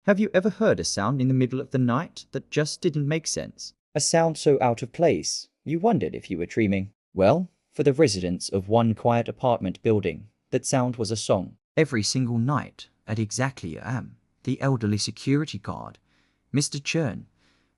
Have you ever heard a sound in the middle of the night that just didn't make sense? A sound so out of place, you wondered if you were dreaming? Well, for the residents of one quiet apartment building, that sound was a song. Every single night, at exactly a.m., the elderly security guard, Mr. Churn,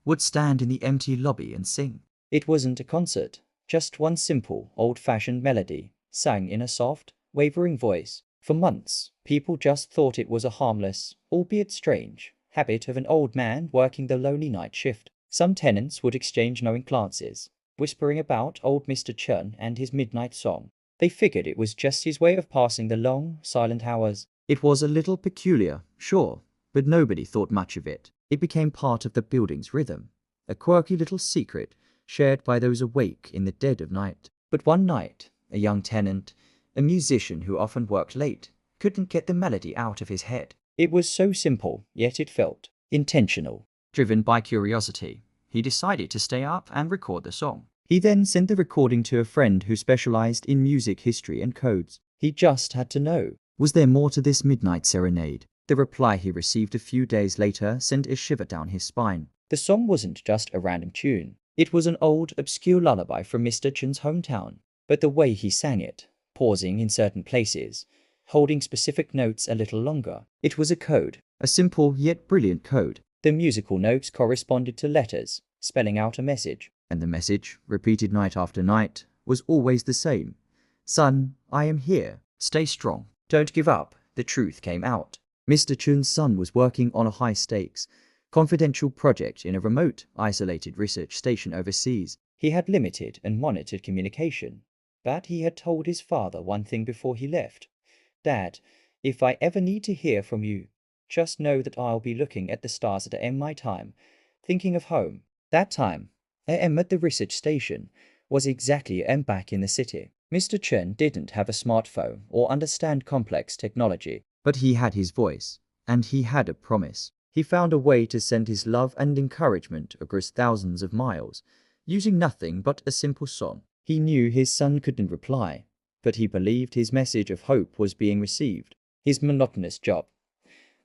would stand in the empty lobby and sing. It wasn't a concert, just one simple, old-fashioned melody, sang in a soft, wavering voice. For months, people just thought it was a harmless, albeit strange, habit of an old man working the lonely night shift. Some tenants would exchange knowing glances, whispering about old Mr. Churn and his midnight song. They figured it was just his way of passing the long, silent hours. It was a little peculiar, sure, but nobody thought much of it. It became part of the building's rhythm, a quirky little secret shared by those awake in the dead of night. But one night, a young tenant, a musician who often worked late, couldn't get the melody out of his head. It was so simple, yet it felt intentional. Driven by curiosity, he decided to stay up and record the song. He then sent the recording to a friend who specialized in music history and codes. He just had to know, was there more to this midnight serenade? The reply he received a few days later sent a shiver down his spine. The song wasn't just a random tune. It was an old, obscure lullaby from Mr. Chun's hometown. But the way he sang it, pausing in certain places, holding specific notes a little longer, it was a code, a simple yet brilliant code. The musical notes corresponded to letters, spelling out a message. And the message, repeated night after night, was always the same. Son, I am here. Stay strong. Don't give up. The truth came out. Mr. Chun's son was working on a high-stakes, confidential project in a remote, isolated research station overseas. He had limited and monitored communication, but he had told his father one thing before he left. Dad, if I ever need to hear from you, just know that I'll be looking at the stars at AM my time, thinking of home. That time, AM at the research station, was exactly AM back in the city. Mr. Chen didn't have a smartphone or understand complex technology, but he had his voice, and he had a promise. He found a way to send his love and encouragement across thousands of miles, using nothing but a simple song. He knew his son couldn't reply, but he believed his message of hope was being received. His monotonous job,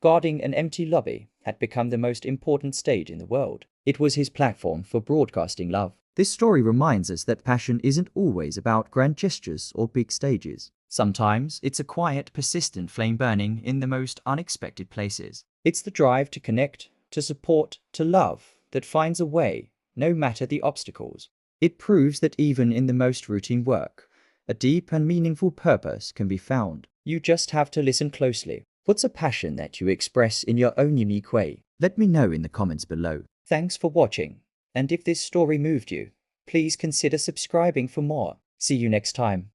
guarding an empty lobby, had become the most important stage in the world. It was his platform for broadcasting love. This story reminds us that passion isn't always about grand gestures or big stages. Sometimes it's a quiet, persistent flame burning in the most unexpected places. It's the drive to connect, to support, to love that finds a way, no matter the obstacles. It proves that even in the most routine work, a deep and meaningful purpose can be found. You just have to listen closely. What's a passion that you express in your own unique way? Let me know in the comments below. Thanks for watching, and if this story moved you, please consider subscribing for more. See you next time.